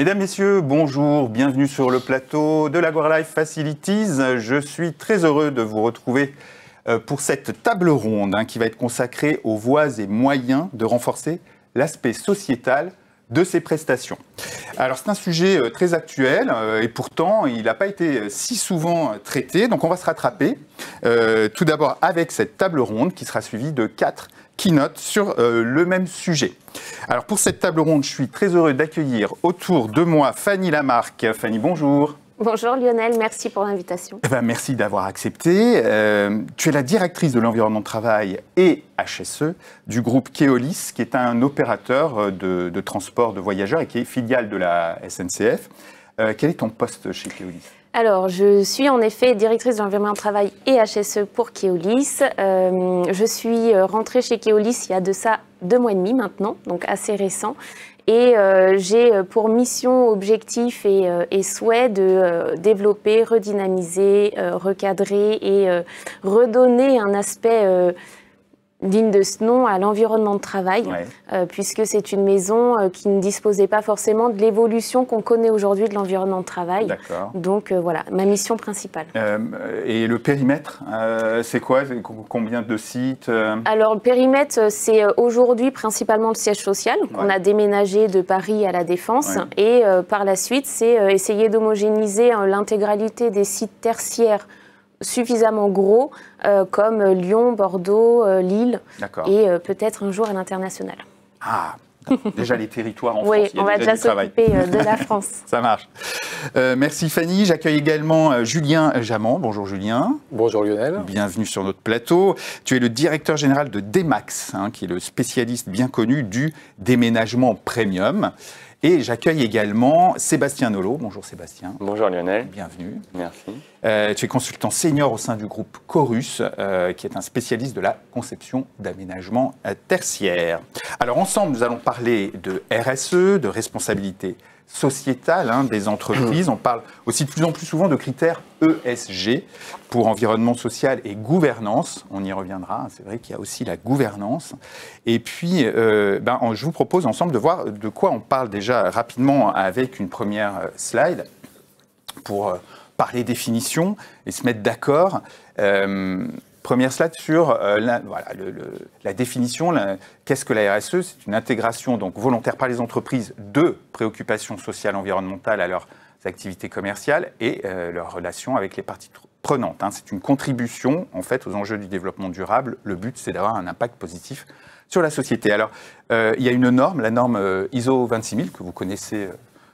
Mesdames, Messieurs, bonjour, bienvenue sur le plateau de l'AgorLife Facilities. Je suis très heureux de vous retrouver pour cette table ronde qui va être consacrée aux voies et moyens de renforcer l'aspect sociétal de ces prestations. Alors c'est un sujet très actuel et pourtant il n'a pas été si souvent traité, donc on va se rattraper tout d'abord avec cette table ronde qui sera suivie de 4 keynotes sur le même sujet. Alors pour cette table ronde, je suis très heureux d'accueillir autour de moi Fanny Lamarque. Fanny, bonjour. Bonjour Lionel, merci pour l'invitation. Merci d'avoir accepté. Tu es la directrice de l'environnement de travail et HSE du groupe Keolis, qui est un opérateur de transport de voyageurs et qui est filiale de la SNCF. Quel est ton poste chez Keolis ? Alors, je suis en effet directrice de l'environnement de travail et HSE pour Keolis. Je suis rentrée chez Keolis il y a de ça 2 mois et demi maintenant, donc assez récent. Et j'ai pour mission, objectif et souhait de développer, redynamiser, recadrer et redonner un aspect digne de ce nom à l'environnement de travail, puisque c'est une maison qui ne disposait pas forcément de l'évolution qu'on connaît aujourd'hui de l'environnement de travail. Donc voilà, ma mission principale. Et le périmètre, c'est quoi? Combien de sites? Alors le périmètre, c'est aujourd'hui principalement le siège social, qu'on a déménagé de Paris à la Défense, et par la suite, c'est essayer d'homogénéiser l'intégralité des sites tertiaires suffisamment gros comme Lyon, Bordeaux, Lille et peut-être un jour à l'international. Ah, déjà les territoires en France. Oui, on va déjà s'occuper de la France. Ça marche. Merci Fanny. J'accueille également Julien Jamant. Bonjour Julien. Bonjour Lionel. Bienvenue sur notre plateau. Tu es le directeur général de Demax, qui est le spécialiste bien connu du déménagement premium. Et j'accueille également Sébastien Nolot. Bonjour Sébastien. Bonjour Lionel. Bienvenue. Merci. Tu es consultant senior au sein du groupe Chorus, qui est un spécialiste de la conception d'aménagement tertiaire. Alors ensemble, nous allons parler de RSE, de responsabilité sociétale des entreprises. On parle aussi de plus en plus souvent de critères ESG pour environnement social et gouvernance. On y reviendra, c'est vrai qu'il y a aussi la gouvernance. Et puis, je vous propose ensemble de voir de quoi on parle déjà rapidement avec une première slide pour parler définition et se mettre d'accord. Première slide sur la définition. Qu'est-ce que la RSE? C'est une intégration donc volontaire par les entreprises de préoccupations sociales environnementales à leurs activités commerciales et leurs relations avec les parties prenantes. C'est une contribution en fait aux enjeux du développement durable. Le but, c'est d'avoir un impact positif sur la société. Alors, il y a une norme, la norme ISO 26000 que vous connaissez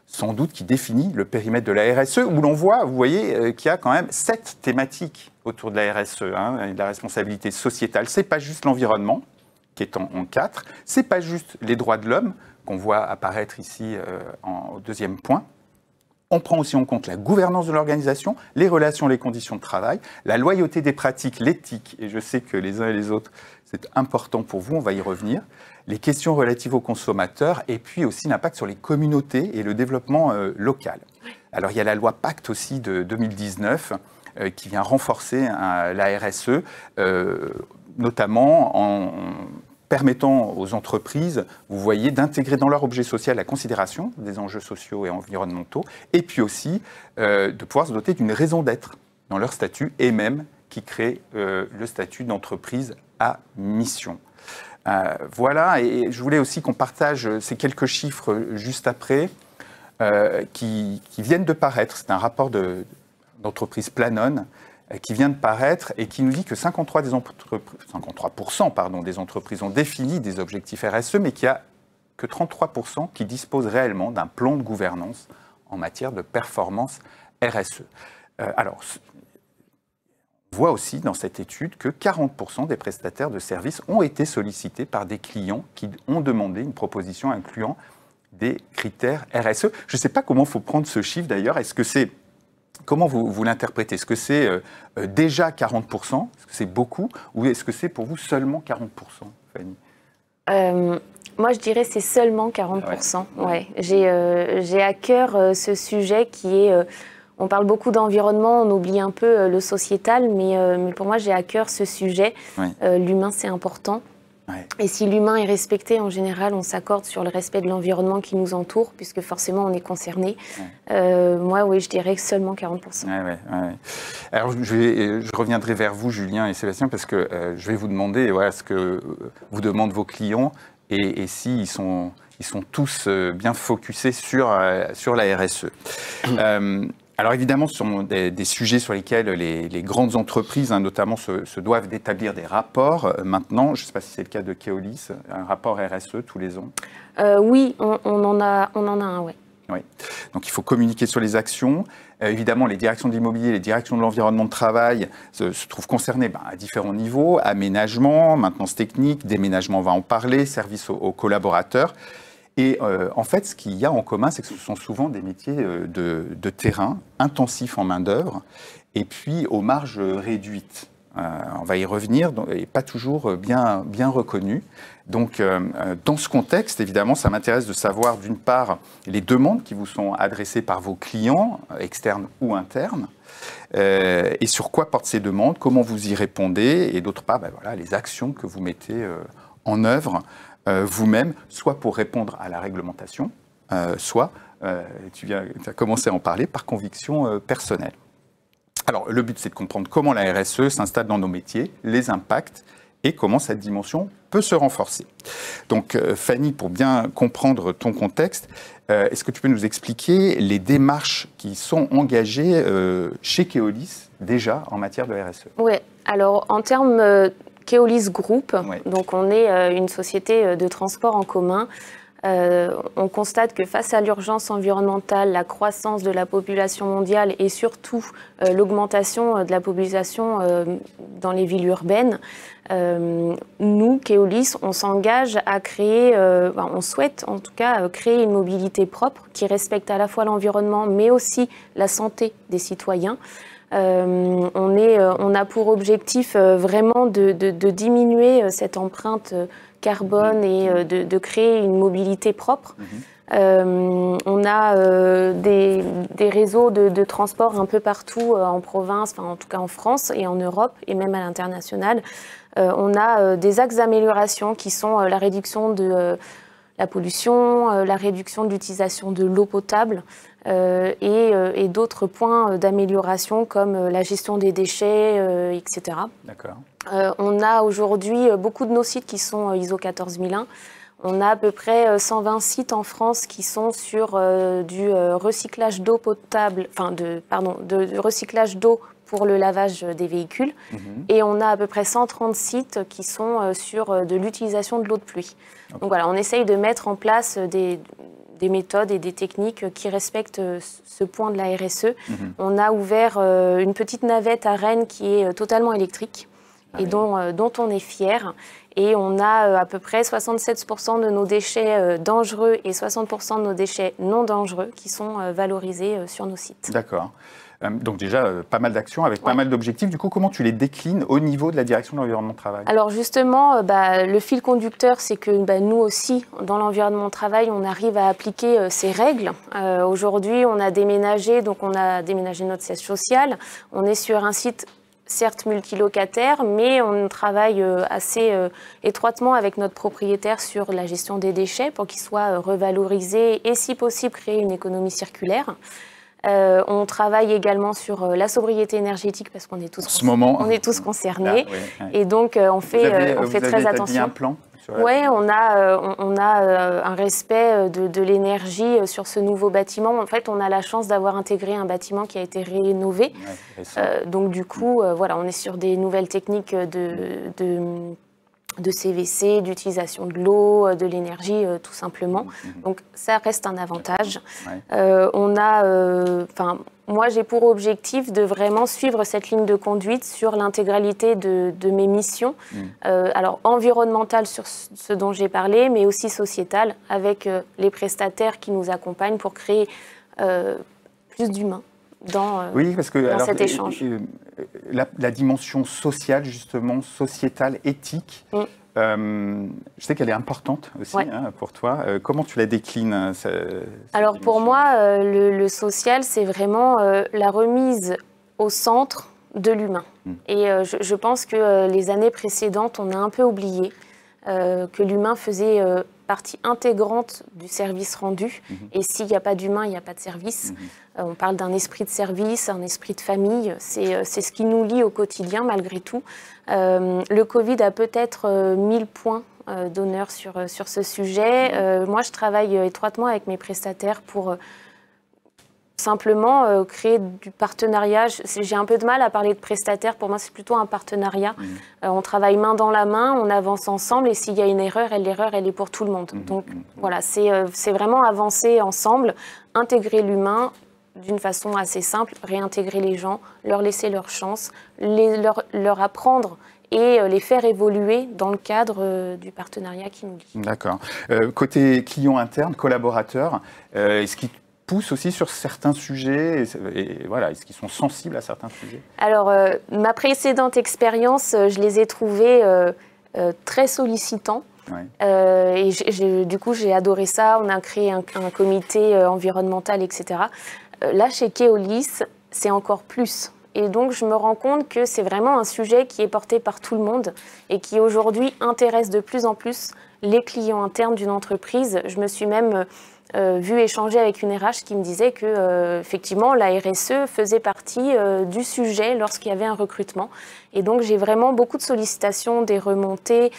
sans doute, qui définit le périmètre de la RSE, où l'on voit, vous voyez, qu'il y a quand même 7 thématiques autour de la RSE, de la responsabilité sociétale. C'est pas juste l'environnement, qui est en 4, c'est pas juste les droits de l'homme, qu'on voit apparaître ici au 2e point. On prend aussi en compte la gouvernance de l'organisation, les relations, les conditions de travail, la loyauté des pratiques, l'éthique, et je sais que les uns et les autres, c'est important pour vous, on va y revenir, les questions relatives aux consommateurs, et puis aussi l'impact sur les communautés et le développement local. Alors il y a la loi Pacte aussi de 2019, qui vient renforcer la RSE, notamment en permettant aux entreprises, vous voyez, d'intégrer dans leur objet social la considération des enjeux sociaux et environnementaux, et puis aussi de pouvoir se doter d'une raison d'être dans leur statut, et même qui crée le statut d'entreprise à mission. Voilà, et je voulais aussi qu'on partage ces quelques chiffres juste après, qui viennent de paraître. C'est un rapport d'entreprise Planon, qui vient de paraître et qui nous dit que 53% des entreprises ont défini des objectifs RSE, mais qu'il n'y a que 33% qui disposent réellement d'un plan de gouvernance en matière de performance RSE. Alors, on voit aussi dans cette étude que 40% des prestataires de services ont été sollicités par des clients qui ont demandé une proposition incluant des critères RSE. Je ne sais pas comment il faut prendre ce chiffre d'ailleurs. Est-ce que c'est Comment vous l'interprétez? Est-ce que c'est déjà 40%? Est-ce que c'est beaucoup? Ou est-ce que c'est pour vous seulement 40%, Fanny? Moi, je dirais c'est seulement 40%. Ouais. J'ai à cœur ce sujet qui est... on parle beaucoup d'environnement, on oublie un peu le sociétal, mais pour moi, j'ai à cœur ce sujet. L'humain, c'est important. Ouais. Et si l'humain est respecté, en général, on s'accorde sur le respect de l'environnement qui nous entoure, puisque forcément, on est concerné. Ouais. Moi, oui, je dirais que seulement 40%. Ouais. Alors, je reviendrai vers vous, Julien et Sébastien, parce que je vais vous demander ce que vous demandent vos clients et s'ils sont tous bien focusés sur la RSE. Alors évidemment, ce sont des sujets sur lesquels les grandes entreprises, notamment, se doivent d'établir des rapports. Maintenant, je ne sais pas si c'est le cas de Keolis, un rapport RSE tous les ans. Oui, on en a un, oui. Oui. Donc il faut communiquer sur les actions. Évidemment, les directions de l'immobilier, les directions de l'environnement de travail se trouvent concernées à différents niveaux. Aménagement, maintenance technique, déménagement, on va en parler, service aux collaborateurs. Et en fait, ce qu'il y a en commun, c'est que ce sont souvent des métiers de terrain, intensifs en main-d'œuvre, et puis aux marges réduites. On va y revenir, et pas toujours bien reconnus. Donc, dans ce contexte, évidemment, ça m'intéresse de savoir, d'une part, les demandes qui vous sont adressées par vos clients, externes ou internes, et sur quoi portent ces demandes, comment vous y répondez, et d'autre part, les actions que vous mettez en œuvre vous-même, soit pour répondre à la réglementation, soit, tu as commencé à en parler, par conviction personnelle. Alors, le but, c'est de comprendre comment la RSE s'installe dans nos métiers, les impacts et comment cette dimension peut se renforcer. Donc, Fanny, pour bien comprendre ton contexte, est-ce que tu peux nous expliquer les démarches qui sont engagées chez Keolis déjà en matière de RSE? Oui, alors en termes Keolis Group, donc on est une société de transport en commun. On constate que face à l'urgence environnementale, la croissance de la population mondiale et surtout l'augmentation de la population dans les villes urbaines, nous, Keolis, on s'engage à créer, on souhaite en tout cas créer une mobilité propre qui respecte à la fois l'environnement mais aussi la santé des citoyens. On a pour objectif vraiment de diminuer cette empreinte carbone et de créer une mobilité propre. On a des réseaux de transport un peu partout en province, enfin en tout cas en France et en Europe et même à l'international. On a des axes d'amélioration qui sont la réduction de la pollution, la réduction de l'utilisation de l'eau potable et d'autres points d'amélioration comme la gestion des déchets, etc. D'accord. On a aujourd'hui beaucoup de nos sites qui sont ISO 14001. On a à peu près 120 sites en France qui sont sur du recyclage d'eau potable, de recyclage d'eau pour le lavage des véhicules. Et on a à peu près 130 sites qui sont sur de l'utilisation de l'eau de pluie. Okay. Donc voilà, on essaye de mettre en place des méthodes et des techniques qui respectent ce point de la RSE. On a ouvert une petite navette à Rennes qui est totalement électrique et dont on est fier. Et on a à peu près 67% de nos déchets dangereux et 60% de nos déchets non dangereux qui sont valorisés sur nos sites. D'accord. Donc déjà, pas mal d'actions avec pas mal d'objectifs. Du coup, comment tu les déclines au niveau de la direction de l'environnement de travail? Alors justement, le fil conducteur, c'est que nous aussi, dans l'environnement de travail, on arrive à appliquer ces règles. Aujourd'hui, on a déménagé notre siège social. On est sur un site certes multilocataire, mais on travaille assez étroitement avec notre propriétaire sur la gestion des déchets pour qu'ils soient revalorisés et si possible créer une économie circulaire. On travaille également sur la sobriété énergétique parce qu'on est tous concernés. Et donc on fait très attention. Un plan? Oui, on a un respect de l'énergie sur ce nouveau bâtiment. En fait, on a la chance d'avoir intégré un bâtiment qui a été rénové. Donc du coup, on est sur des nouvelles techniques de CVC, d'utilisation de l'eau, de l'énergie, tout simplement. Donc ça reste un avantage. Moi, j'ai pour objectif de vraiment suivre cette ligne de conduite sur l'intégralité de mes missions. Alors environnementale sur ce dont j'ai parlé, mais aussi sociétale, avec les prestataires qui nous accompagnent pour créer plus d'humains dans cet échange. La dimension sociale, justement, sociétale, éthique, je sais qu'elle est importante aussi pour toi. Comment tu la déclines Alors pour moi, le social, c'est vraiment la remise au centre de l'humain. Et je pense que les années précédentes, on a un peu oublié. que l'humain faisait partie intégrante du service rendu. Et s'il n'y a pas d'humain, il n'y a pas de service. On parle d'un esprit de service, un esprit de famille. C'est ce qui nous lie au quotidien, malgré tout. Le Covid a peut-être 1000 points d'honneur sur ce sujet. Moi, je travaille étroitement avec mes prestataires pour simplement créer du partenariat. J'ai un peu de mal à parler de prestataire. Pour moi, c'est plutôt un partenariat. On travaille main dans la main, on avance ensemble. Et s'il y a une erreur, l'erreur, elle est pour tout le monde. Donc voilà, c'est vraiment avancer ensemble, intégrer l'humain d'une façon assez simple, réintégrer les gens, leur laisser leur chance, leur apprendre et les faire évoluer dans le cadre du partenariat qui nous lie. D'accord. Côté client interne, collaborateur, est-ce qu'ils poussent aussi sur certains sujets et voilà, est-ce qu'ils sont sensibles à certains sujets? Alors, ma précédente expérience, je les ai trouvés très sollicitants. Ouais. Et du coup, j'ai adoré ça. On a créé un comité environnemental, etc. Là, chez Keolis, c'est encore plus. Et donc, je me rends compte que c'est vraiment un sujet qui est porté par tout le monde et qui, aujourd'hui, intéresse de plus en plus les clients internes d'une entreprise. Je me suis même vue échanger avec une RH qui me disait que, effectivement, la RSE faisait partie du sujet lorsqu'il y avait un recrutement. Et donc, j'ai vraiment beaucoup de sollicitations, des remontées,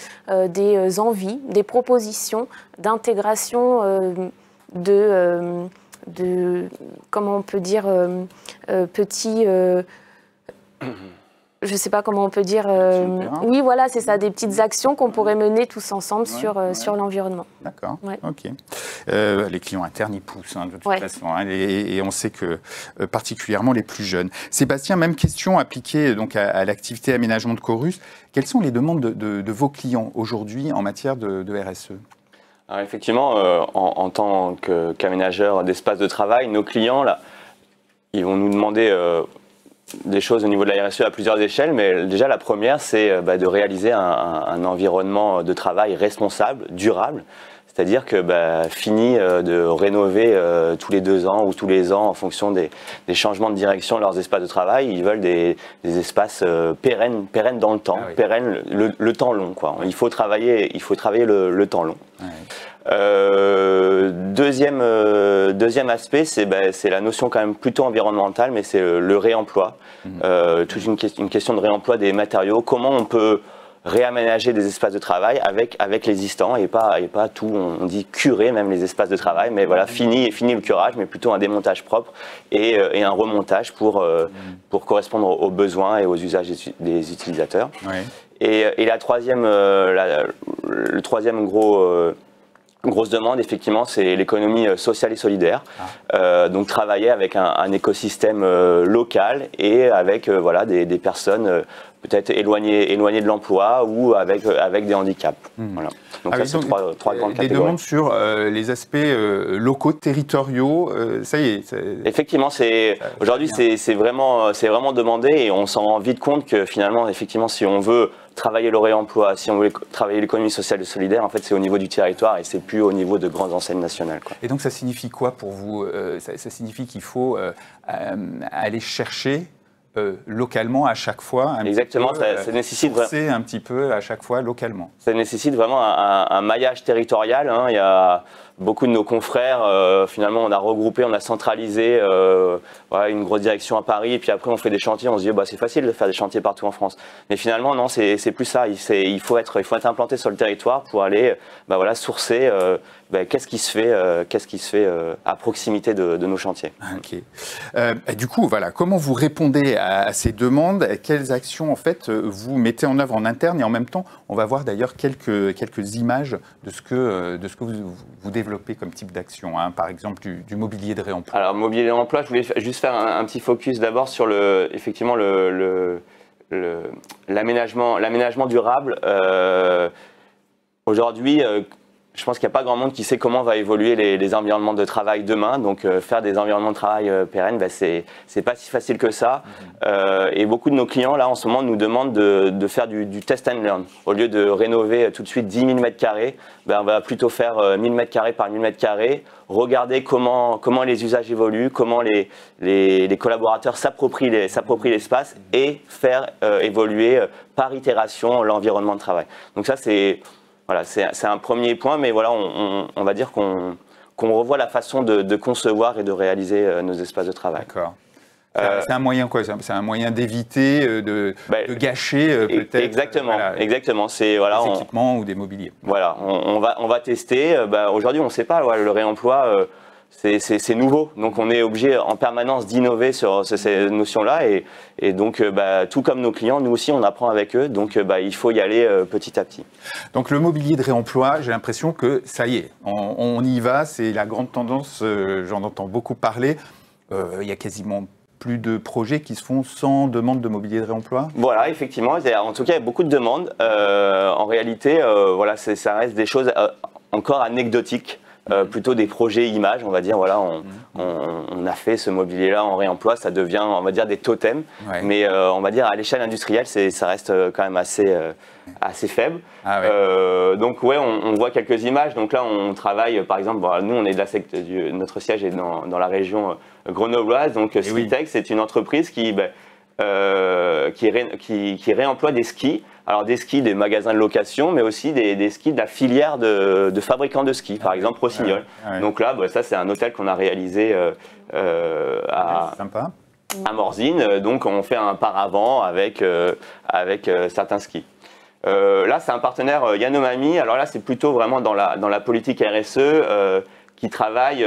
des envies, des propositions d'intégration comment on peut dire, petits... je ne sais pas comment on peut dire. Oui, voilà, c'est ça, des petites actions qu'on pourrait mener tous ensemble sur l'environnement. D'accord, ok. Les clients internes, ils poussent de toute façon, et on sait que particulièrement les plus jeunes. Sébastien, même question appliquée donc, à l'activité aménagement de Corus. Quelles sont les demandes de vos clients aujourd'hui en matière de RSE ? Alors effectivement, en tant qu'aménageur d'espace de travail, nos clients, là, ils vont nous demander des choses au niveau de la RSE à plusieurs échelles, mais déjà la première, c'est de réaliser un environnement de travail responsable, durable, c'est-à-dire que fini de rénover tous les 2 ans ou tous les ans en fonction des changements de direction de leurs espaces de travail. Ils veulent des espaces pérennes dans le temps, pérennes le temps long, quoi. Il faut travailler le temps long. Deuxième aspect, c'est la notion quand même plutôt environnementale, mais c'est le réemploi. Toute une question de réemploi des matériaux. Comment on peut réaménager des espaces de travail avec l'existant et pas tout, on dit curer même les espaces de travail, mais voilà, fini le curage, mais plutôt un démontage propre et un remontage pour correspondre aux besoins et aux usages des utilisateurs. Et le troisième grosse demande, effectivement, c'est l'économie sociale et solidaire. Donc travailler avec un écosystème local et avec des personnes peut-être éloignées de l'emploi ou avec des handicaps. Voilà. Donc ça, c'est trois grandes catégories. Des demandes sur les aspects locaux, territoriaux, ça y est. Effectivement, aujourd'hui, c'est vraiment demandé et on s'en rend vite compte que finalement, effectivement, si on veut travailler le réemploi, si on veut travailler l'économie sociale et solidaire, en fait, c'est au niveau du territoire et c'est plus au niveau de grandes enseignes nationales, quoi. Et donc, ça signifie quoi pour vous? Ça signifie qu'il faut aller chercher localement à chaque fois. Exactement, ça nécessite un petit peu à chaque fois localement. Ça nécessite vraiment un maillage territorial. Il y a beaucoup de nos confrères, finalement, on a regroupé, on a centralisé une grosse direction à Paris, et puis après on fait des chantiers, on se dit c'est facile de faire des chantiers partout en France. Mais finalement, non, c'est plus ça. Il faut être implanté sur le territoire pour aller sourcer qu'est-ce qui se fait à proximité de nos chantiers. Okay. Du coup, voilà, comment vous répondez à ces demandes? Quelles actions en fait vous mettez en œuvre en interne? Et en même temps, on va voir d'ailleurs quelques images de ce que vous développez comme type d'action, par exemple du mobilier de réemploi. Alors, mobilier de réemploi, je voulais juste faire un petit focus d'abord sur l'aménagement durable. Aujourd'hui, je pense qu'il n'y a pas grand monde qui sait comment va évoluer les environnements de travail demain. Donc, faire des environnements de travail pérennes, c'est pas si facile que ça. Et beaucoup de nos clients, là, en ce moment, nous demandent de faire du test and learn. Au lieu de rénover tout de suite 10 000 m², on va plutôt faire 1000 m² par 1000 m², regarder comment les usages évoluent, comment les collaborateurs s'approprient l'espace et faire évoluer par itération l'environnement de travail. Donc ça, c'est Voilà, c'est un premier point, mais voilà, on va dire qu'on revoit la façon de concevoir et de réaliser nos espaces de travail. D'accord. C'est un moyen quoi? C'est un moyen d'éviter de gâcher peut-être. Exactement, exactement. C'est voilà, des équipements ou des mobiliers. Voilà, on va tester. Aujourd'hui, on ne sait pas. Le réemploi, c'est nouveau, donc on est obligé en permanence d'innover sur ces notions-là. Et donc, tout comme nos clients, nous aussi, on apprend avec eux. Donc, il faut y aller petit à petit. Donc, le mobilier de réemploi, j'ai l'impression que ça y est, on y va. C'est la grande tendance. J'en entends beaucoup parler. Il y a quasiment plus de projets qui se font sans demande de mobilier de réemploi? Voilà, effectivement. En tout cas, il y a beaucoup de demandes. En réalité, voilà, ça reste des choses encore anecdotiques, plutôt des projets images, on va dire. Voilà, on a fait ce mobilier-là en réemploi, ça devient, on va dire, des totems. Ouais. Mais on va dire, à l'échelle industrielle, ça reste quand même assez faible. Ah ouais. Donc, ouais, on voit quelques images. Donc là, on travaille, par exemple, nous, on est de notre siège est dans la région grenobloise. Donc, Skitex, c'est une entreprise qui réemploie des skis. Alors des skis des magasins de location, mais aussi des skis de la filière de fabricants de skis, par exemple Rossignol. Ouais. Donc là, ça c'est un hôtel qu'on a réalisé à Morzine. Donc on fait un paravent avec certains skis. Là, c'est un partenaire Yanomami. Alors là, c'est plutôt vraiment dans la politique RSE. Qui travaillent,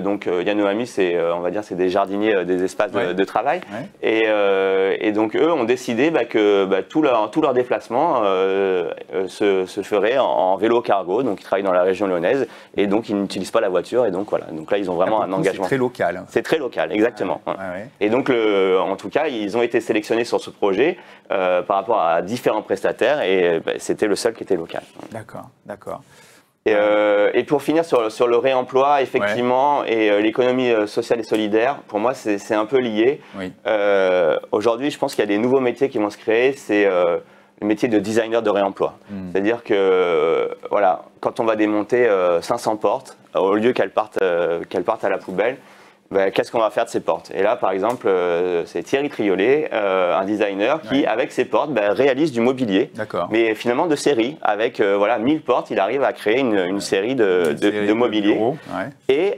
donc Yanomami, on va dire, c'est des jardiniers des espaces de travail. Ouais. Et donc eux ont décidé que tout leur déplacement se ferait en vélo cargo. Donc ils travaillent dans la région lyonnaise et donc ils n'utilisent pas la voiture. Et donc voilà. Donc là, ils ont vraiment un engagement. C'est très local. C'est très local, exactement. Ouais. Et donc en tout cas, ils ont été sélectionnés sur ce projet par rapport à différents prestataires et c'était le seul qui était local. D'accord, d'accord. Et pour finir sur le réemploi, effectivement, et l'économie sociale et solidaire, pour moi, c'est un peu lié. Oui. Aujourd'hui, je pense qu'il y a des nouveaux métiers qui vont se créer, c'est le métier de designer de réemploi. C'est-à-dire que, voilà, quand on va démonter 500 portes, au lieu qu'elles partent à la poubelle, qu'est-ce qu'on va faire de ces portes? Et là, par exemple, c'est Thierry Triolet, un designer qui, avec ses portes, réalise du mobilier, mais finalement de série. Avec 1000 portes, il arrive à créer une série de mobilier. Et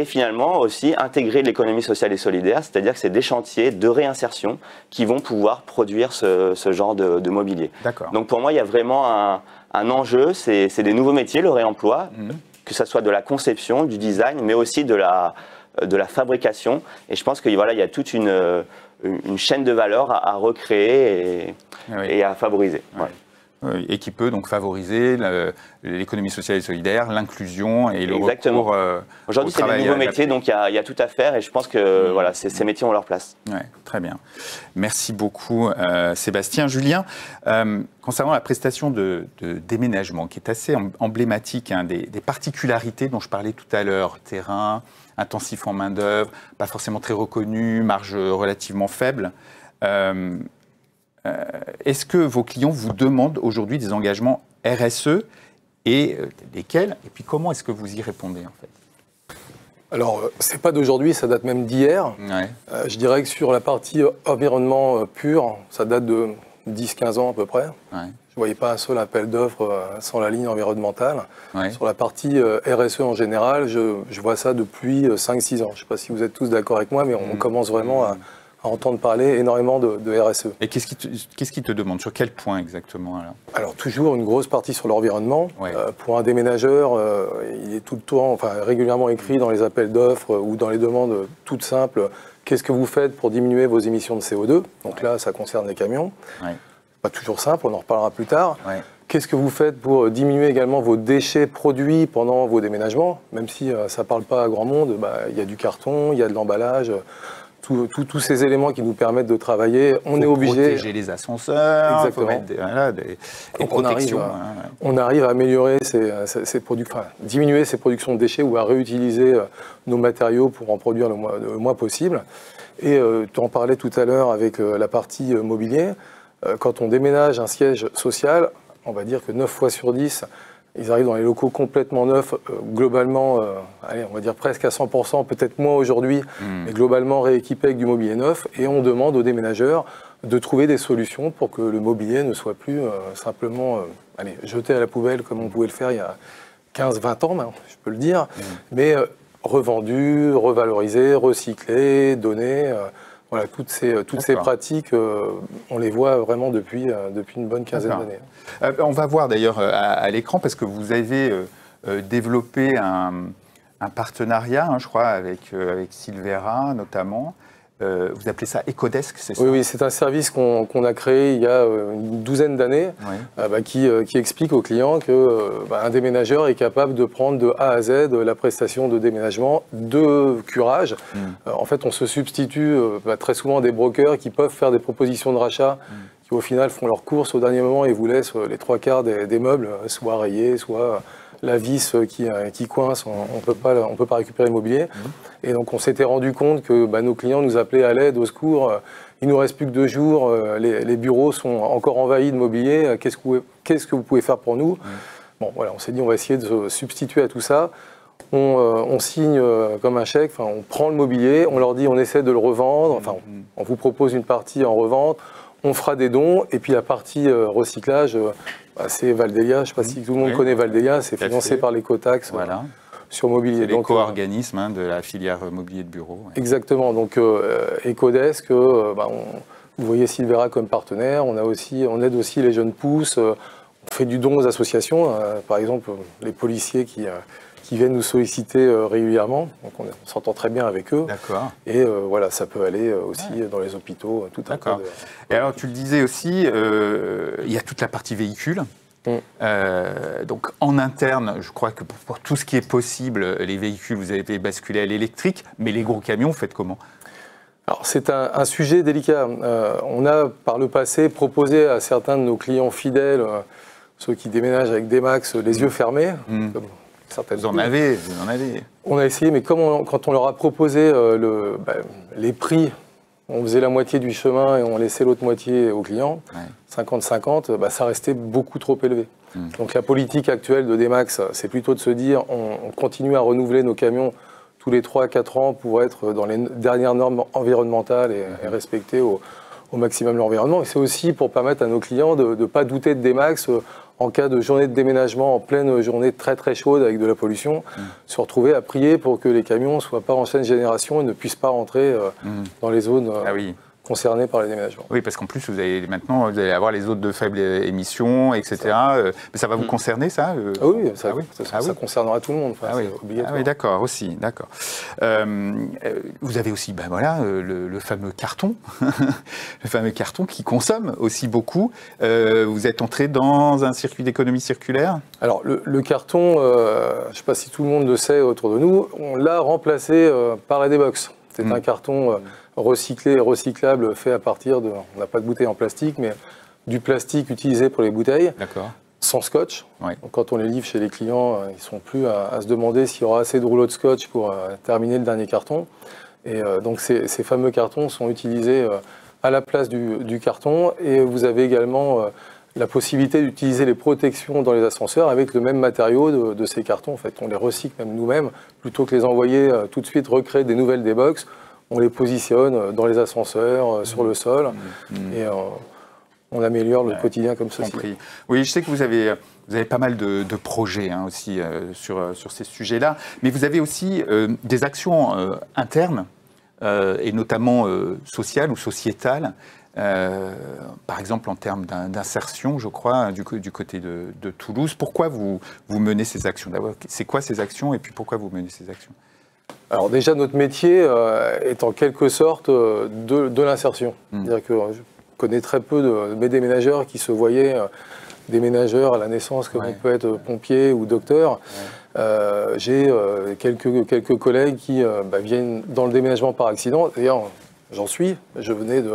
finalement aussi intégrer l'économie sociale et solidaire, c'est-à-dire que c'est des chantiers de réinsertion qui vont pouvoir produire ce genre de mobilier. Donc pour moi, il y a vraiment un enjeu, c'est des nouveaux métiers, le réemploi. Que ce soit de la conception, du design, mais aussi de la fabrication. Et je pense qu'il y a toute une chaîne de valeur à recréer et à favoriser. Ouais. Et qui peut donc favoriser l'économie sociale et solidaire, l'inclusion et le recours Aujourd'hui, c'est des nouveaux métiers, donc il y a tout à faire et je pense que ces métiers ont leur place. Ouais, très bien. Merci beaucoup, Sébastien. Julien, concernant la prestation de déménagement, qui est assez emblématique des particularités dont je parlais tout à l'heure, terrain, intensif en main-d'œuvre, pas forcément très reconnu, marge relativement faible. Est-ce que vos clients vous demandent aujourd'hui des engagements RSE et lesquels? Et puis comment est-ce que vous y répondez en fait? Alors, c'est pas d'aujourd'hui, ça date même d'hier. Ouais. Je dirais que sur la partie environnement pur, ça date de 10-15 ans à peu près. Ouais. Je ne voyais pas un seul appel d'offres sans la ligne environnementale. Ouais. Sur la partie RSE en général, je vois ça depuis 5-6 ans. Je ne sais pas si vous êtes tous d'accord avec moi, mais on commence vraiment à entendre parler énormément de RSE. Et qu'est-ce qui te demande? Sur quel point exactement alors toujours une grosse partie sur l'environnement. Ouais. Pour un déménageur, il est tout le temps, régulièrement écrit dans les appels d'offres ou dans les demandes toutes simples. Qu'est-ce que vous faites pour diminuer vos émissions de CO2? Donc là, ça concerne les camions. Ouais. Pas toujours simple, on en reparlera plus tard. Ouais. Qu'est-ce que vous faites pour diminuer également vos déchets produits pendant vos déménagements? Même si ça ne parle pas à grand monde, il y a du carton, il y a de l'emballage. Tous ces éléments qui nous permettent de travailler, on est obligé... protéger les ascenseurs, il faut mettre des protections. On arrive à améliorer ces productions, diminuer ces productions de déchets ou à réutiliser nos matériaux pour en produire le moins possible. Et tu en parlais tout à l'heure avec la partie mobilier. Quand on déménage un siège social, on va dire que 9 fois sur 10, ils arrivent dans les locaux complètement neufs, globalement, on va dire presque à 100%, peut-être moins aujourd'hui, mais globalement rééquipés avec du mobilier neuf. Et on demande aux déménageurs de trouver des solutions pour que le mobilier ne soit plus simplement allez, jetés à la poubelle comme on pouvait le faire il y a 15-20 ans, je peux le dire, mais revendus, revalorisés, recyclés, donnés. Voilà, toutes ces pratiques, on les voit vraiment depuis une bonne quinzaine d'années. On va voir d'ailleurs à l'écran, parce que vous avez développé un partenariat, je crois, avec Silvera notamment. Vous appelez ça Ecodesk, c'est ça? Oui, c'est un service qu'on a créé il y a une douzaine d'années, qui explique aux clients qu'un déménageur est capable de prendre de A à Z la prestation de déménagement, de curage. En fait, on se substitue très souvent à des brokers qui peuvent faire des propositions de rachat, qui au final font leurs courses au dernier moment et vous laissent les 3/4 des meubles, soit rayés, soit la vis qui coince, on peut pas récupérer le mobilier. Et donc on s'était rendu compte que nos clients nous appelaient à l'aide, au secours, il nous reste plus que 2 jours, les bureaux sont encore envahis de mobilier, qu'est-ce que vous pouvez faire pour nous? Bon, voilà, on s'est dit on va essayer de se substituer à tout ça. On signe comme un chèque, on prend le mobilier, on leur dit on essaie de le revendre, on vous propose une partie en revente, on fera des dons, et puis la partie recyclage, c'est Valdelia. Je ne sais pas si tout le monde connaît Valdelia, c'est financé par l'écotaxe sur mobilier. C'est l'éco-organisme de la filière mobilier de bureau. Exactement, donc Ecodesk, vous voyez Silvera comme partenaire, on aide aussi les jeunes pousses, on fait du don aux associations, par exemple les policiers qui viennent nous solliciter régulièrement, donc on s'entend très bien avec eux. D'accord. Et voilà, ça peut aller aussi dans les hôpitaux, tout un tas de... Et alors, tu le disais aussi, il y a toute la partie véhicule. Donc, en interne, je crois que pour tout ce qui est possible, les véhicules, vous avez basculé à l'électrique, mais les gros camions, vous faites comment? Alors, c'est un sujet délicat. On a, par le passé, proposé à certains de nos clients fidèles, ceux qui déménagent avec des Max, les yeux fermés, comme vous en avez. On a essayé, mais quand on leur a proposé les prix, on faisait la moitié du chemin et on laissait l'autre moitié aux clients, 50-50, ça restait beaucoup trop élevé. Donc la politique actuelle de Demax, c'est plutôt de se dire on continue à renouveler nos camions tous les 3-4 ans pour être dans les dernières normes environnementales et respecter au maximum l'environnement. Et c'est aussi pour permettre à nos clients de ne pas douter de Demax en cas de journée de déménagement, en pleine journée très très chaude avec de la pollution, se retrouver à prier pour que les camions ne soient pas en ancienne génération et ne puissent pas rentrer dans les zones concernés par les déménagements. Oui, parce qu'en plus, vous allez avoir les zones de faible émission, etc. Mais ça va vous concerner, ça? Oui, ça concernera tout le monde. Obligatoire. Ah oui, d'accord, aussi, d'accord. Vous avez aussi, le fameux carton, le fameux carton qui consomme aussi beaucoup. Vous êtes entré dans un circuit d'économie circulaire? Alors, le carton, je ne sais pas si tout le monde le sait autour de nous, on l'a remplacé par la D-Box. C'est un carton recyclé et recyclable fait à partir de, on n'a pas de bouteilles en plastique, mais du plastique utilisé pour les bouteilles, sans scotch. Donc, quand on les livre chez les clients, ils ne sont plus à se demander s'il y aura assez de rouleaux de scotch pour terminer le dernier carton. Et donc ces fameux cartons sont utilisés à la place du carton, et vous avez également la possibilité d'utiliser les protections dans les ascenseurs avec le même matériau de ces cartons. En fait, on les recycle même nous-mêmes, plutôt que les envoyer tout de suite recréer des nouvelles D-Box. On les positionne dans les ascenseurs, sur le sol, et on améliore le quotidien comme ceci. Oui, je sais que vous avez pas mal de projets aussi sur ces sujets-là, mais vous avez aussi des actions internes, et notamment sociales ou sociétales, par exemple en termes d'insertion, je crois, du côté de Toulouse. Pourquoi vous menez ces actions? D'abord, c'est quoi ces actions, et puis pourquoi vous menez ces actions? Alors déjà, notre métier est en quelque sorte de l'insertion. C'est-à-dire que je connais très peu de mes déménageurs qui se voyaient déménageurs à la naissance, comme on peut être pompier ou docteur. J'ai quelques collègues qui viennent dans le déménagement par accident. D'ailleurs, j'en suis. Je venais de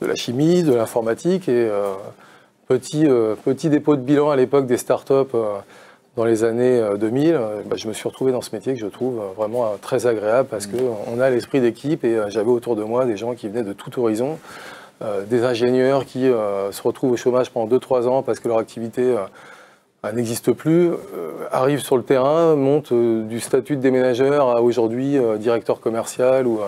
la chimie, de l'informatique, et petit dépôt de bilan à l'époque des startups. Dans les années 2000, je me suis retrouvé dans ce métier que je trouve vraiment très agréable, parce qu'on a l'esprit d'équipe, et j'avais autour de moi des gens qui venaient de tout horizon, des ingénieurs qui se retrouvent au chômage pendant 2-3 ans parce que leur activité n'existe plus, arrivent sur le terrain, montent du statut de déménageur à aujourd'hui directeur commercial ou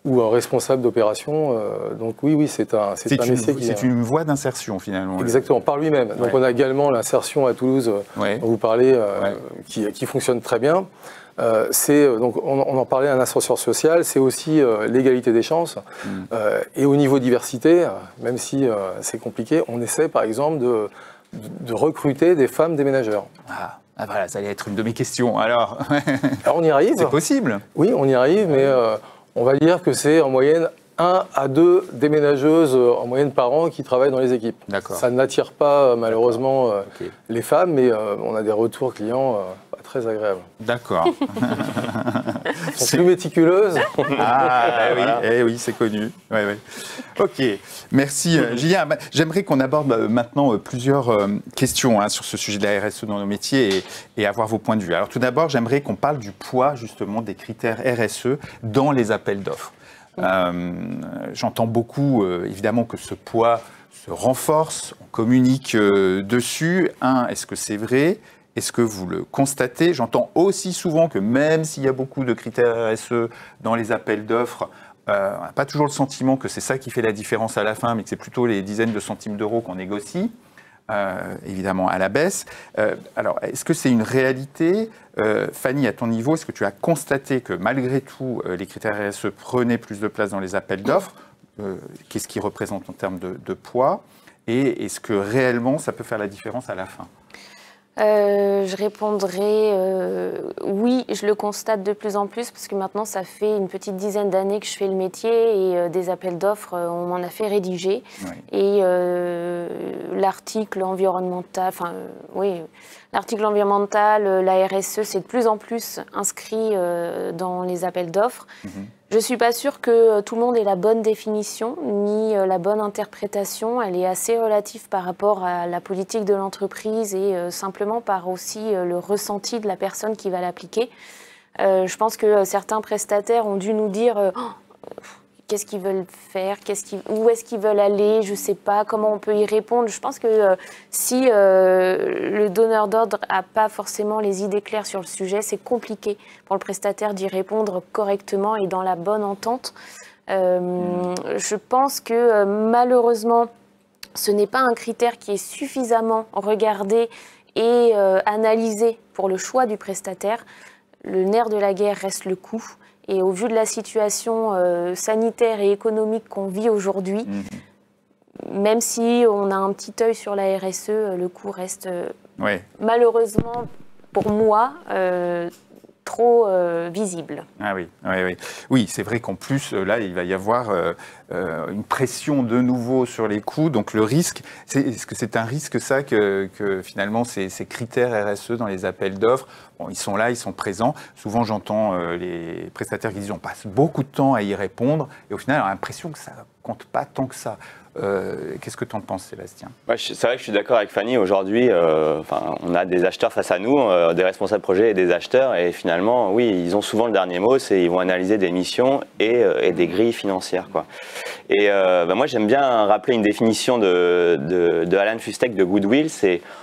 ou un responsable d'opération. Donc oui, c'est un métier qui... C'est une voie d'insertion finalement. Exactement, par lui-même. Donc on a également l'insertion à Toulouse dont vous parlez, qui fonctionne très bien. Donc on en parlait, un ascenseur social, c'est aussi l'égalité des chances. Et au niveau diversité, même si c'est compliqué, on essaie par exemple de recruter des femmes déménageurs. Ah voilà, ça allait être une de mes questions. Alors on y arrive. C'est possible. Oui, on y arrive, mais on va dire que c'est en moyenne 1 à 2 déménageuses en moyenne par an qui travaillent dans les équipes. Ça n'attire pas malheureusement les femmes, mais on a des retours clients pas très agréables. D'accord. Elles sont plus méticuleuses. Oui, c'est connu. Ok, merci Julien. J'aimerais qu'on aborde maintenant plusieurs questions sur ce sujet de la RSE dans nos métiers et avoir vos points de vue. Alors tout d'abord, j'aimerais qu'on parle du poids justement des critères RSE dans les appels d'offres. J'entends beaucoup, évidemment, que ce poids se renforce, on communique dessus. Est-ce que c'est vrai ? Est-ce que vous le constatez ? J'entends aussi souvent que même s'il y a beaucoup de critères RSE dans les appels d'offres, on n'a pas toujours le sentiment que c'est ça qui fait la différence à la fin, mais que c'est plutôt les dizaines de centimes d'euros qu'on négocie. Évidemment à la baisse. Alors, est-ce que c'est une réalité ? Fanny, à ton niveau, est-ce que tu as constaté que malgré tout, les critères RSE prenaient plus de place dans les appels d'offres ? Qu'est-ce qu'ils représentent en termes de poids ? Et est-ce que réellement, ça peut faire la différence à la fin ? Je répondrai oui, je le constate de plus en plus parce que maintenant ça fait une petite dizaine d'années que je fais le métier et des appels d'offres, on m'en a fait rédiger. Et l'article environnemental, l'article environnemental, la RSE, c'est de plus en plus inscrit dans les appels d'offres. Je ne suis pas sûre que tout le monde ait la bonne définition ni la bonne interprétation. Elle est assez relative par rapport à la politique de l'entreprise et simplement par aussi le ressenti de la personne qui va l'appliquer. Je pense que certains prestataires ont dû nous dire qu'est-ce qu'ils veulent faire, où est-ce qu'ils veulent aller, je ne sais pas, comment on peut y répondre. Je pense que si le donneur d'ordre n'a pas forcément les idées claires sur le sujet, c'est compliqué pour le prestataire d'y répondre correctement et dans la bonne entente. Je pense que malheureusement, ce n'est pas un critère qui est suffisamment regardé et analysé pour le choix du prestataire. Le nerf de la guerre reste le coût. Et au vu de la situation sanitaire et économique qu'on vit aujourd'hui, même si on a un petit œil sur la RSE, le coût reste malheureusement, pour moi, trop visible. Oui, c'est vrai qu'en plus, là, il va y avoir une pression de nouveau sur les coûts. Donc le risque, est-ce que c'est un risque ça que finalement ces critères RSE dans les appels d'offres, ils sont là, ils sont présents. Souvent, j'entends les prestataires qui disent on passe beaucoup de temps à y répondre et au final, on a l'impression que ça compte pas tant que ça. Qu'est-ce que tu en penses, Sébastien ? C'est vrai que je suis d'accord avec Fanny. Aujourd'hui, on a des acheteurs face à nous, des responsables projet et des acheteurs. Et finalement, oui, ils ont souvent le dernier mot. Ils vont analyser des missions et des grilles financières, quoi. Et moi, j'aime bien rappeler une définition de Alan Fustek de Goodwill.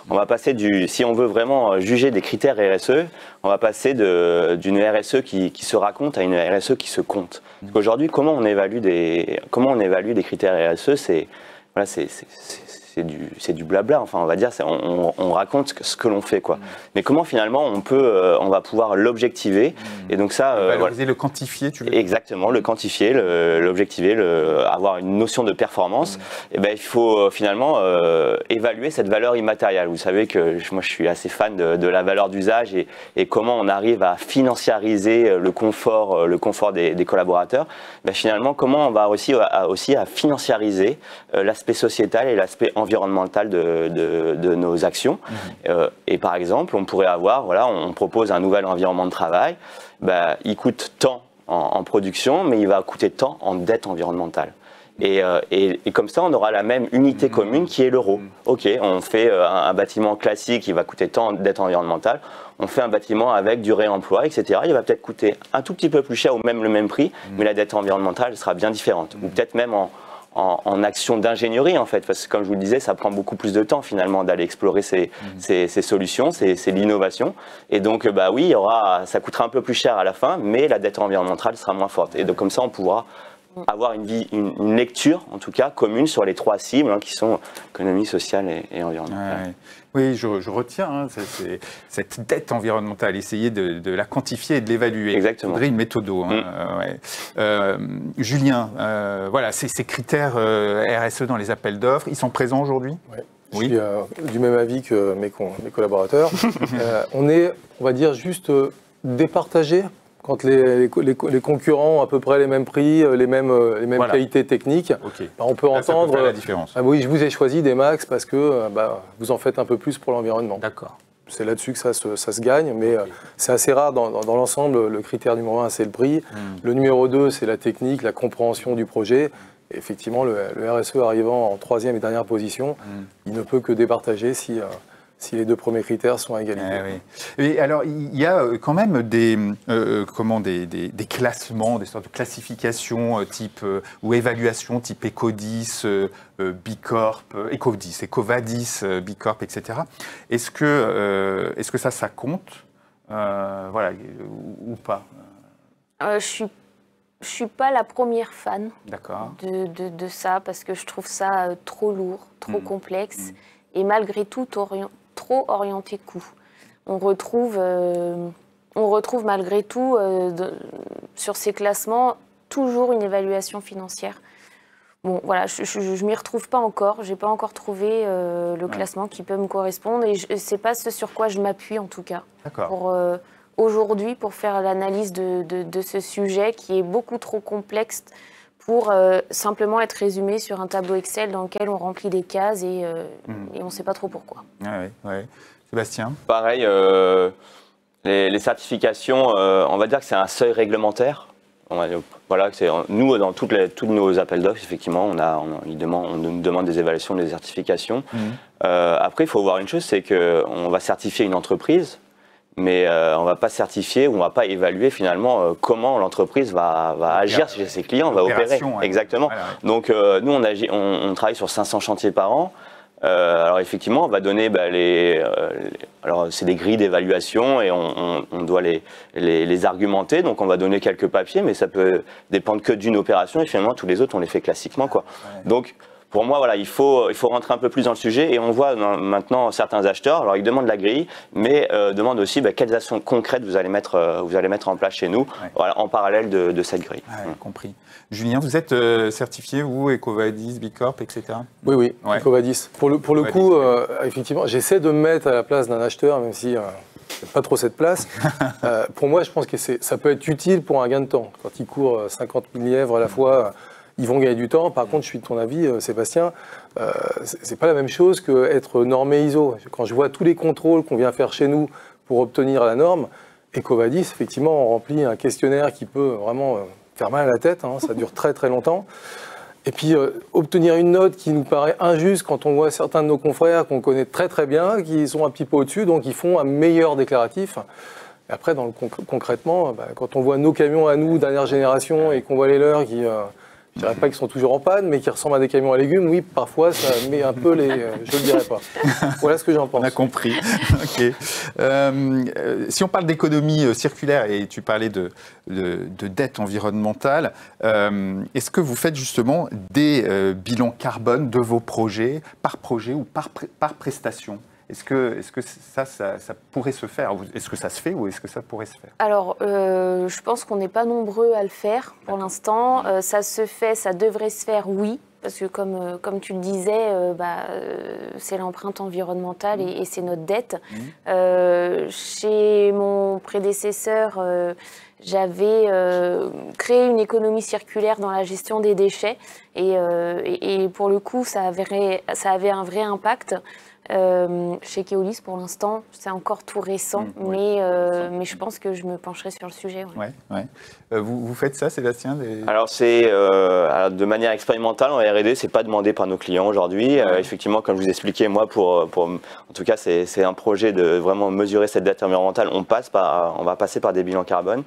On va passer si on veut vraiment juger des critères RSE, on va passer d'une RSE qui se raconte à une RSE qui se compte. Parce qu'aujourd'hui, comment on évalue des critères RSE, c'est du blabla, enfin on va dire, on raconte ce que l'on fait, quoi. Mais comment finalement on va pouvoir l'objectiver et donc ça valoriser, le quantifier, tu veux dire ? Exactement, le quantifier, l'objectiver, avoir une notion de performance. Et il faut finalement évaluer cette valeur immatérielle. Vous savez que moi je suis assez fan de la valeur d'usage et comment on arrive à financiariser le confort des collaborateurs. Finalement, comment on va aussi à financiariser l'aspect sociétal et l'aspect environnemental de nos actions. Et par exemple, on pourrait avoir, on propose un nouvel environnement de travail, il coûte tant en production, mais il va coûter tant en dette environnementale. Et comme ça, on aura la même unité commune qui est l'euro. Ok, on fait un bâtiment classique qui va coûter tant en dette environnementale, on fait un bâtiment avec du réemploi, etc. Il va peut-être coûter un tout petit peu plus cher ou même le même prix, mais la dette environnementale sera bien différente. Ou peut-être même en action d'ingénierie, en fait, parce que comme je vous le disais, ça prend beaucoup plus de temps finalement d'aller explorer ces solutions, c'est l'innovation. Et donc, ça coûtera un peu plus cher à la fin, mais la dette environnementale sera moins forte. Et donc comme ça, on pourra avoir une lecture, en tout cas, commune sur les 3 cibles qui sont économie, sociale et environnementale. Ouais. Oui, je retiens cette dette environnementale, essayer de la quantifier et de l'évaluer. Exactement. Il faudrait une méthodo. Julien, voilà, ces critères RSE dans les appels d'offres, ils sont présents aujourd'hui? Oui. Je suis du même avis que mes collaborateurs. On va dire, juste départagés. Quand les concurrents ont à peu près les mêmes prix, les mêmes voilà. Qualités techniques, on peut entendre la différence. Oui, je vous ai choisi des Max parce que vous en faites un peu plus pour l'environnement. D'accord. C'est là-dessus que ça se gagne, mais c'est assez rare dans l'ensemble. Le critère numéro 1, c'est le prix. Le numéro 2, c'est la technique, la compréhension du projet. Et effectivement, le RSE arrivant en 3e et dernière position, il ne peut que départager si les 2 premiers critères sont à égalité. Et alors, il y a quand même des classements, des sortes de classifications type ou évaluations type Ecodis, Bicorp, Ecovadis, Bicorp, etc. Est-ce que ça compte, voilà, ou pas? Je suis pas la première fan de ça parce que je trouve ça trop lourd, trop complexe et malgré tout trop orienté coût. On retrouve malgré tout sur ces classements toujours une évaluation financière. Bon, voilà, je m'y retrouve pas encore. J'ai pas encore trouvé le classement qui peut me correspondre et c'est pas ce sur quoi je m'appuie en tout cas. Pour aujourd'hui, pour faire l'analyse de ce sujet qui est beaucoup trop complexe pour simplement être résumé sur un tableau Excel dans lequel on remplit des cases et on ne sait pas trop pourquoi. Sébastien? Pareil, les certifications, on va dire que c'est un seuil réglementaire. Voilà, nous, dans tous nos appels d'offres, effectivement, on nous demande des évaluations, des certifications. Après, il faut voir une chose, c'est qu'on va certifier une entreprise, mais on ne va pas certifier ou on ne va pas évaluer finalement comment l'entreprise va agir chez ses clients, va opérer. Exactement. Voilà. Donc nous, on travaille sur 500 chantiers par an. Alors effectivement, on va donner alors c'est des grilles d'évaluation et on doit les argumenter. Donc on va donner quelques papiers, mais ça peut dépendre que d'une opération et finalement tous les autres on les fait classiquement, quoi. Donc pour moi, voilà, il faut rentrer un peu plus dans le sujet et on voit maintenant certains acheteurs, alors ils demandent la grille, mais demandent aussi quelles actions concrètes vous allez mettre en place chez nous, voilà, en parallèle de cette grille. Compris. Julien, vous êtes certifié, vous, Ecovadis, Bicorp, etc. Oui, Ecovadis. Pour le coup, effectivement, j'essaie de me mettre à la place d'un acheteur, même si c'est pas trop cette place. Pour moi, je pense que ça peut être utile pour un gain de temps. Quand ils courent 50 000 lièvres à la fois, ils vont gagner du temps. Par contre, je suis de ton avis, Sébastien, c'est pas la même chose qu'être normé ISO. Quand je vois tous les contrôles qu'on vient faire chez nous pour obtenir la norme, Ecovadis, effectivement, on remplit un questionnaire qui peut vraiment faire mal à la tête, ça dure très très longtemps. Et puis, obtenir une note qui nous paraît injuste quand on voit certains de nos confrères qu'on connaît très très bien, qui sont un petit peu au-dessus, donc ils font un meilleur déclaratif. Et après, concrètement, quand on voit nos camions à nous, dernière génération, et qu'on voit les leurs qui... je ne dirais pas qu'ils sont toujours en panne, mais qui ressemblent à des camions à légumes. Oui, parfois, ça met un peu les... je ne le dirais pas. Voilà ce que j'en pense. On a compris. Si on parle d'économie circulaire, et tu parlais de dette environnementale, est-ce que vous faites justement des bilans carbone de vos projets, par projet ou par prestation ? Est-ce que ça pourrait se faire? Est-ce que ça se fait ou est-ce que ça pourrait se faire? Alors, je pense qu'on n'est pas nombreux à le faire pour l'instant. Ça se fait, ça devrait se faire, oui. Parce que comme tu le disais, c'est l'empreinte environnementale et c'est notre dette. Chez mon prédécesseur, j'avais créé une économie circulaire dans la gestion des déchets. Et pour le coup, ça avait un vrai impact. Chez Keolis, pour l'instant, c'est encore tout récent, mais je pense que je me pencherai sur le sujet. Vous faites ça, Sébastien? Alors, c'est de manière expérimentale en R&D, c'est pas demandé par nos clients aujourd'hui. Effectivement, comme je vous expliquais, moi, en tout cas, c'est un projet de vraiment mesurer cette dette environnementale. On va passer par des bilans carbone.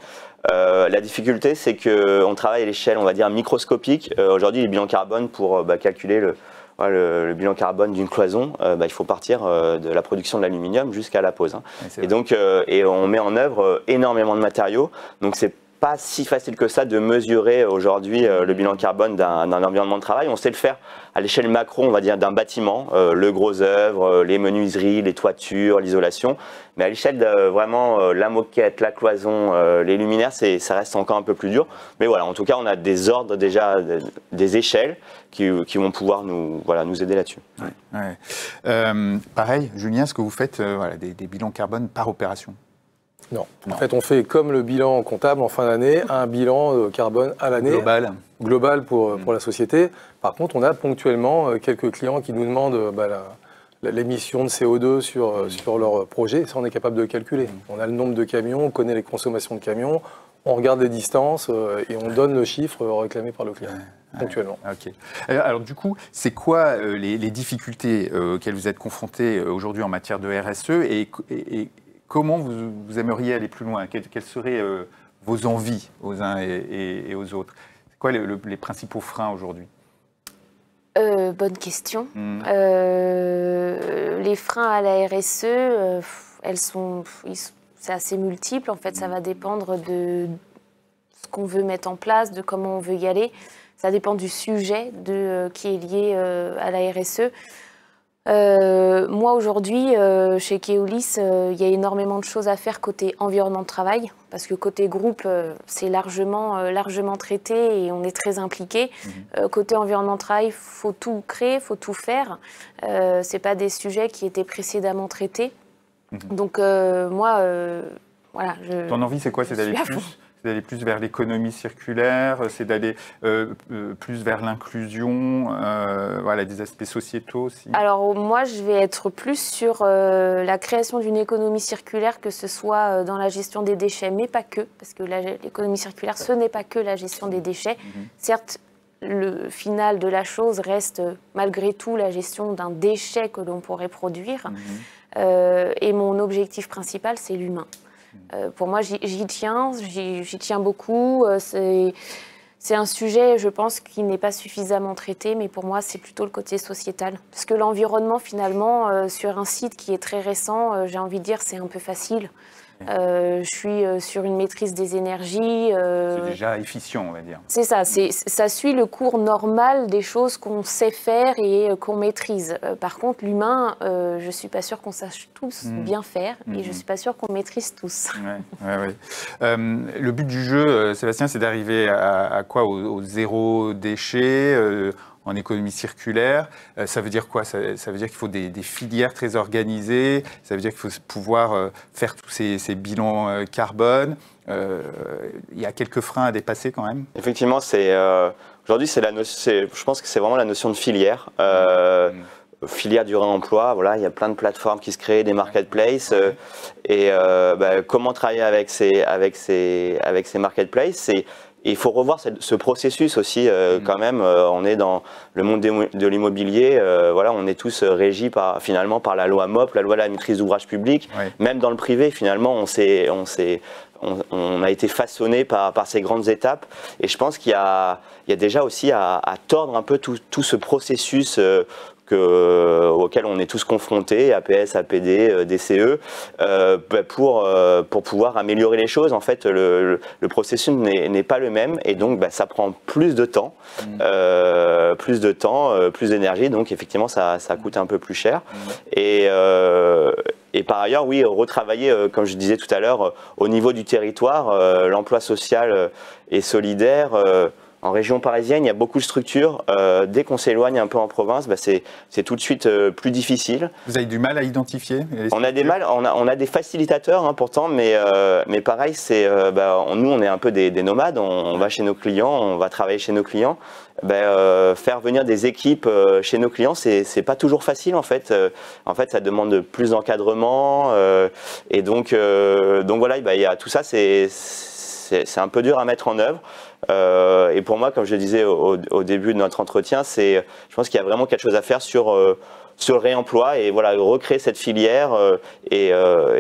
La difficulté, c'est qu'on travaille à l'échelle, on va dire, microscopique. Aujourd'hui, les bilans carbone, pour calculer le bilan carbone d'une cloison, il faut partir de la production de l'aluminium jusqu'à la pose. Et donc, on met en œuvre énormément de matériaux. Donc, c'est pas si facile que ça de mesurer aujourd'hui le bilan carbone d'un environnement de travail. On sait le faire à l'échelle macro, on va dire, d'un bâtiment, le gros œuvre, les menuiseries, les toitures, l'isolation. Mais à l'échelle de vraiment la moquette, la cloison, les luminaires, ça reste encore un peu plus dur. Mais voilà, en tout cas, on a des ordres déjà, des échelles qui vont pouvoir nous aider là-dessus. Ouais, ouais. Pareil, Julien, est-ce que vous faites des bilans carbone par opération ? Non. En fait, on fait comme le bilan comptable en fin d'année, un bilan carbone à l'année. Global pour la société. Par contre, on a ponctuellement quelques clients qui nous demandent l'émission de CO2 sur leur projet. Ça, on est capable de calculer. On a le nombre de camions, on connaît les consommations de camions, on regarde les distances et on donne le chiffre réclamé par le client. Ponctuellement. Okay. Alors du coup, c'est quoi les difficultés auxquelles vous êtes confrontés aujourd'hui en matière de RSE et comment vous aimeriez aller plus loin? Quelles seraient vos envies aux uns et aux autres? C'est quoi les principaux freins aujourd'hui? Bonne question. Les freins à la RSE, c'est assez multiple. En fait, ça va dépendre de ce qu'on veut mettre en place, de comment on veut y aller. Ça dépend du sujet qui est lié à la RSE. Moi, aujourd'hui, chez Keolis, il y a énormément de choses à faire côté environnement de travail, parce que côté groupe, c'est largement traité et on est très impliqué. Côté environnement de travail, il faut tout créer, il faut tout faire. Ce n'est pas des sujets qui étaient précédemment traités. Donc, moi, voilà. Ton envie, c'est quoi? C'est d'aller plus vers l'économie circulaire, c'est d'aller plus vers l'inclusion, des aspects sociétaux aussi. Alors moi, je vais être plus sur la création d'une économie circulaire, que ce soit dans la gestion des déchets, mais pas que, parce que l'économie circulaire, ce n'est pas que la gestion des déchets. Certes, le final de la chose reste malgré tout la gestion d'un déchet que l'on pourrait produire. Et mon objectif principal, c'est l'humain. Pour moi, j'y tiens beaucoup. C'est un sujet, je pense, qui n'est pas suffisamment traité, mais pour moi, c'est plutôt le côté sociétal. Parce que l'environnement, finalement, sur un site qui est très récent, j'ai envie de dire, c'est un peu facile. Je suis sur une maîtrise des énergies. C'est déjà efficient, on va dire. C'est ça, ça suit le cours normal des choses qu'on sait faire et qu'on maîtrise. Par contre, l'humain, je ne suis pas sûre qu'on sache tous bien faire et je ne suis pas sûre qu'on maîtrise tous. Le but du jeu, Sébastien, c'est d'arriver à quoi? Au zéro déchet en économie circulaire. Ça veut dire quoi? Ça veut dire qu'il faut des filières très organisées, ça veut dire qu'il faut pouvoir faire tous ces bilans carbone. Il y a quelques freins à dépasser quand même. Effectivement, aujourd'hui, je pense que c'est vraiment la notion de filière. Filière du réemploi, voilà, il y a plein de plateformes qui se créent, des marketplaces, et comment travailler avec ces marketplaces. Il faut revoir ce processus aussi quand même. On est dans le monde de l'immobilier, on est tous régis finalement par la loi MOP, la loi de la maîtrise d'ouvrage public. Même dans le privé, finalement, on a été façonné par ces grandes étapes. Et je pense qu'il y a déjà aussi à tordre un peu tout ce processus auquel on est tous confrontés, APS, APD, DCE, pour pouvoir améliorer les choses. En fait, le processus n'est pas le même et donc ça prend plus de temps, plus d'énergie, donc effectivement ça coûte un peu plus cher. Et par ailleurs, oui, retravailler, comme je disais tout à l'heure, au niveau du territoire, l'emploi social et solidaire. En région parisienne, il y a beaucoup de structures. Dès qu'on s'éloigne un peu en province, c'est tout de suite plus difficile. Vous avez du mal à identifier? On a des facilitateurs pourtant, mais pareil, nous on est un peu des nomades. On va chez nos clients, on va travailler chez nos clients. Faire venir des équipes chez nos clients, c'est pas toujours facile en fait. Ça demande plus d'encadrement et donc voilà, il y a tout ça, c'est un peu dur à mettre en œuvre. Et pour moi, comme je le disais au début de notre entretien, je pense qu'il y a vraiment quelque chose à faire sur le réemploi et voilà, recréer cette filière et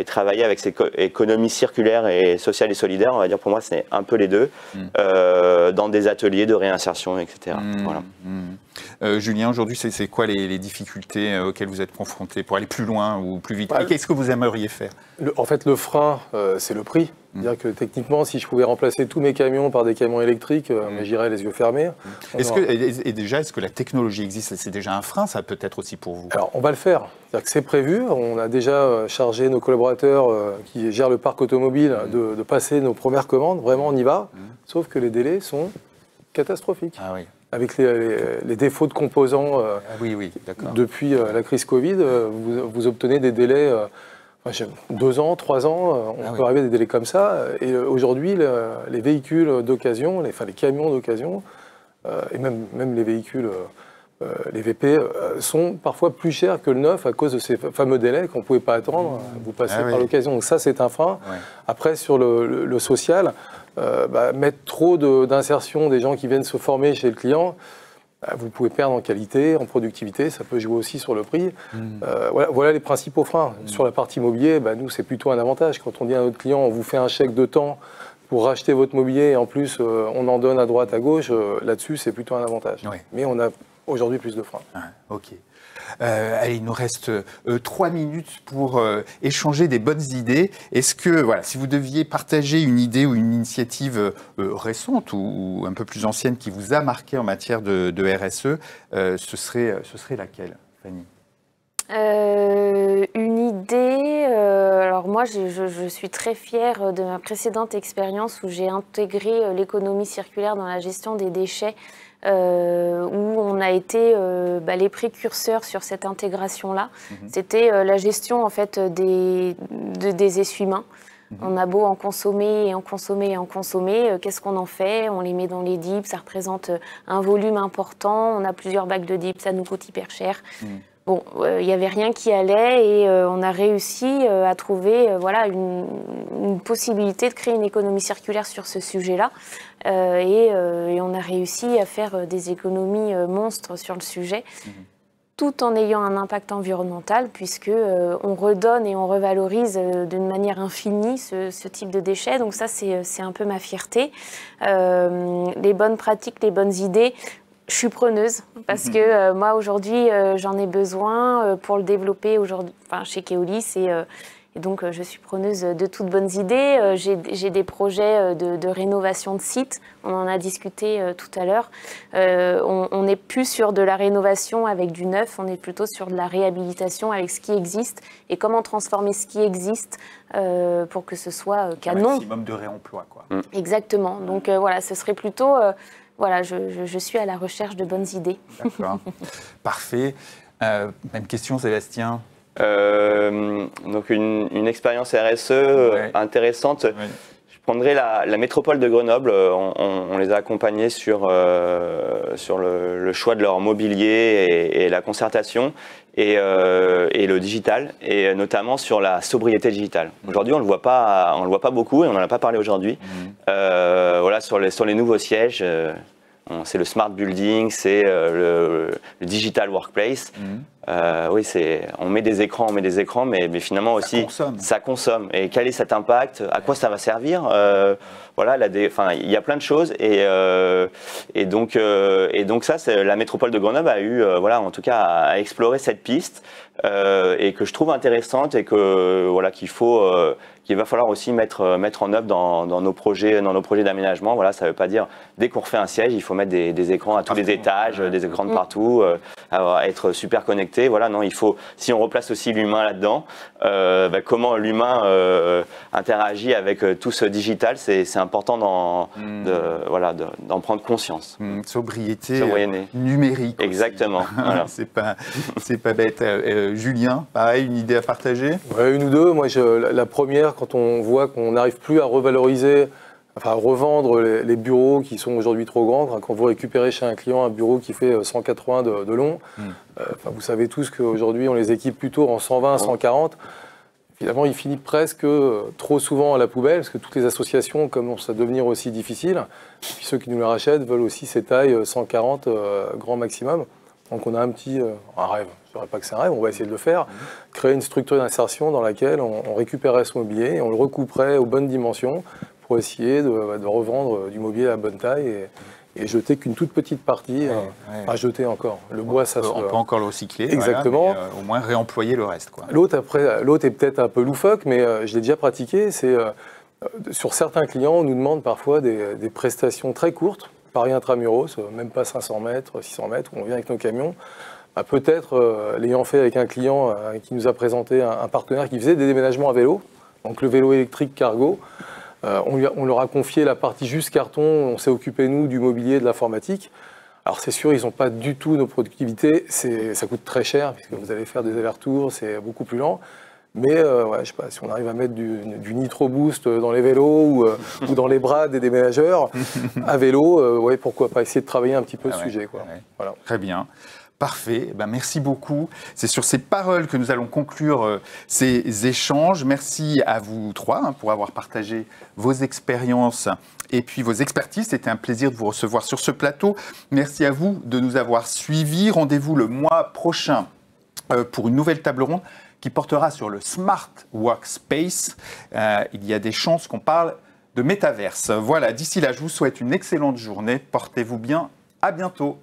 travailler avec cette économie circulaire et sociale et solidaire. On va dire pour moi, c'est un peu les deux, dans des ateliers de réinsertion, etc. Voilà. Julien, aujourd'hui, c'est quoi les difficultés auxquelles vous êtes confrontés pour aller plus loin ou plus vite? Qu'est-ce que vous aimeriez faire? En fait, le frein, c'est le prix. C'est-à-dire que techniquement, si je pouvais remplacer tous mes camions par des camions électriques, mais j'irais les yeux fermés. Est-ce que la technologie existe? C'est déjà un frein, ça peut être aussi pour vous? Alors, on va le faire. C'est-à-dire que c'est prévu. On a déjà chargé nos collaborateurs qui gèrent le parc automobile de passer nos premières commandes. Vraiment, on y va. Sauf que les délais sont catastrophiques. Ah oui. Avec les défauts de composants depuis la crise Covid, vous obtenez des délais 2 ans, 3 ans, on peut arriver à des délais comme ça. Et aujourd'hui, les véhicules d'occasion, les camions d'occasion, et même les véhicules, les VP, sont parfois plus chers que le neuf à cause de ces fameux délais qu'on ne pouvait pas attendre. Vous passez par l'occasion. Donc ça, c'est un frein. Ouais. Après, sur le social, mettre trop d'insertion des gens qui viennent se former chez le client, vous pouvez perdre en qualité, en productivité, ça peut jouer aussi sur le prix. Voilà les principaux freins. Sur la partie mobilier, nous, c'est plutôt un avantage. Quand on dit à notre client, on vous fait un chèque de temps pour racheter votre mobilier et en plus, on en donne à droite, à gauche, là-dessus, c'est plutôt un avantage. Oui. Mais on a aujourd'hui plus de freins. Ok. Allez, il nous reste 3 minutes pour échanger des bonnes idées. Est-ce que, si vous deviez partager une idée ou une initiative récente ou un peu plus ancienne qui vous a marqué en matière de RSE, ce serait laquelle, Fanny? Une idée, alors moi je suis très fière de ma précédente expérience où j'ai intégré l'économie circulaire dans la gestion des déchets. Où on a été les précurseurs sur cette intégration-là. C'était la gestion en fait des essuie-mains. On a beau en consommer et en consommer et en consommer, qu'est-ce qu'on en fait? On les met dans les dips, ça représente un volume important, on a plusieurs bacs de dips, ça nous coûte hyper cher. Bon, il n'y avait rien qui allait et on a réussi à trouver une possibilité de créer une économie circulaire sur ce sujet-là. Et on a réussi à faire des économies monstres sur le sujet, tout en ayant un impact environnemental, puisque on redonne et on revalorise d'une manière infinie ce type de déchets. Donc ça, c'est un peu ma fierté. Les bonnes pratiques, les bonnes idées, je suis preneuse parce que moi aujourd'hui j'en ai besoin pour le développer chez Keolis et donc je suis preneuse de toutes bonnes idées. J'ai des projets de rénovation de sites, on en a discuté tout à l'heure. On n'est plus sur de la rénovation avec du neuf, on est plutôt sur de la réhabilitation avec ce qui existe et comment transformer ce qui existe pour que ce soit canon. Un maximum de réemploi, quoi. Exactement, donc ce serait plutôt... je suis à la recherche de bonnes idées. D'accord. Parfait. Même question, Sébastien. Donc une expérience RSE intéressante. Oui. Je prendrais la métropole de Grenoble. On les a accompagnés sur le choix de leur mobilier et la concertation et le digital, et notamment sur la sobriété digitale. Aujourd'hui, on le voit pas beaucoup et on n'en a pas parlé aujourd'hui. Sur les nouveaux sièges. C'est le smart building, c'est le digital workplace. On met des écrans, mais finalement aussi ça consomme. Et quel est cet impact? À quoi ça va servir? Il y a plein de choses et donc ça, la métropole de Grenoble a eu en tout cas à explorer cette piste et que je trouve intéressante et qu'il va falloir aussi mettre en œuvre dans nos projets d'aménagement. Ça ne veut pas dire dès qu'on refait un siège, il faut mettre des écrans à tous les étages, des écrans de partout, être super connecté. Il faut, si on replace aussi l'humain là-dedans, comment l'humain interagit avec tout ce digital, c'est important d'en prendre conscience. Sobriété numérique. Exactement. Voilà. C'est pas bête. Julien, pareil, une idée à partager? Une ou deux. Moi, la première, quand on voit qu'on n'arrive plus à revaloriser, à revendre les bureaux qui sont aujourd'hui trop grands, quand vous récupérez chez un client un bureau qui fait 180 de long, vous savez tous qu'aujourd'hui on les équipe plutôt en 120, 140. Finalement, il finit presque trop souvent à la poubelle, parce que toutes les associations commencent à devenir aussi difficiles. Et puis ceux qui nous les rachètent veulent aussi ces tailles 140 grand maximum. Donc on a un rêve, je ne dirais pas que c'est un rêve, on va essayer de le faire, créer une structure d'insertion dans laquelle on récupérerait ce mobilier et on le recouperait aux bonnes dimensions pour essayer de revendre du mobilier à la bonne taille et jeter qu'une toute petite partie, pas jeter encore. Le bois, ça on peut encore le recycler. Exactement. Voilà, au moins réemployer le reste. L'autre est peut-être un peu loufoque, mais je l'ai déjà pratiqué. C'est sur certains clients, on nous demande parfois des prestations très courtes, Paris Intramuros, même pas 500 mètres, 600 mètres, où on vient avec nos camions. Peut-être, l'ayant fait avec un client qui nous a présenté un partenaire qui faisait des déménagements à vélo, donc le vélo électrique cargo, on leur a confié la partie juste carton, on s'est occupé, nous, du mobilier, de l'informatique. Alors c'est sûr, ils n'ont pas du tout nos productivités, ça coûte très cher, puisque vous allez faire des allers-retours, c'est beaucoup plus lent. Mais je sais pas, si on arrive à mettre du Nitro Boost dans les vélos ou dans les bras des déménageurs, à vélo, pourquoi pas essayer de travailler un petit peu le sujet. Voilà. Très bien. Parfait, merci beaucoup. C'est sur ces paroles que nous allons conclure ces échanges. Merci à vous trois pour avoir partagé vos expériences et puis vos expertises. C'était un plaisir de vous recevoir sur ce plateau. Merci à vous de nous avoir suivis. Rendez-vous le mois prochain pour une nouvelle table ronde qui portera sur le Smart Workspace. Il y a des chances qu'on parle de métaverse. Voilà, d'ici là, je vous souhaite une excellente journée. Portez-vous bien. À bientôt.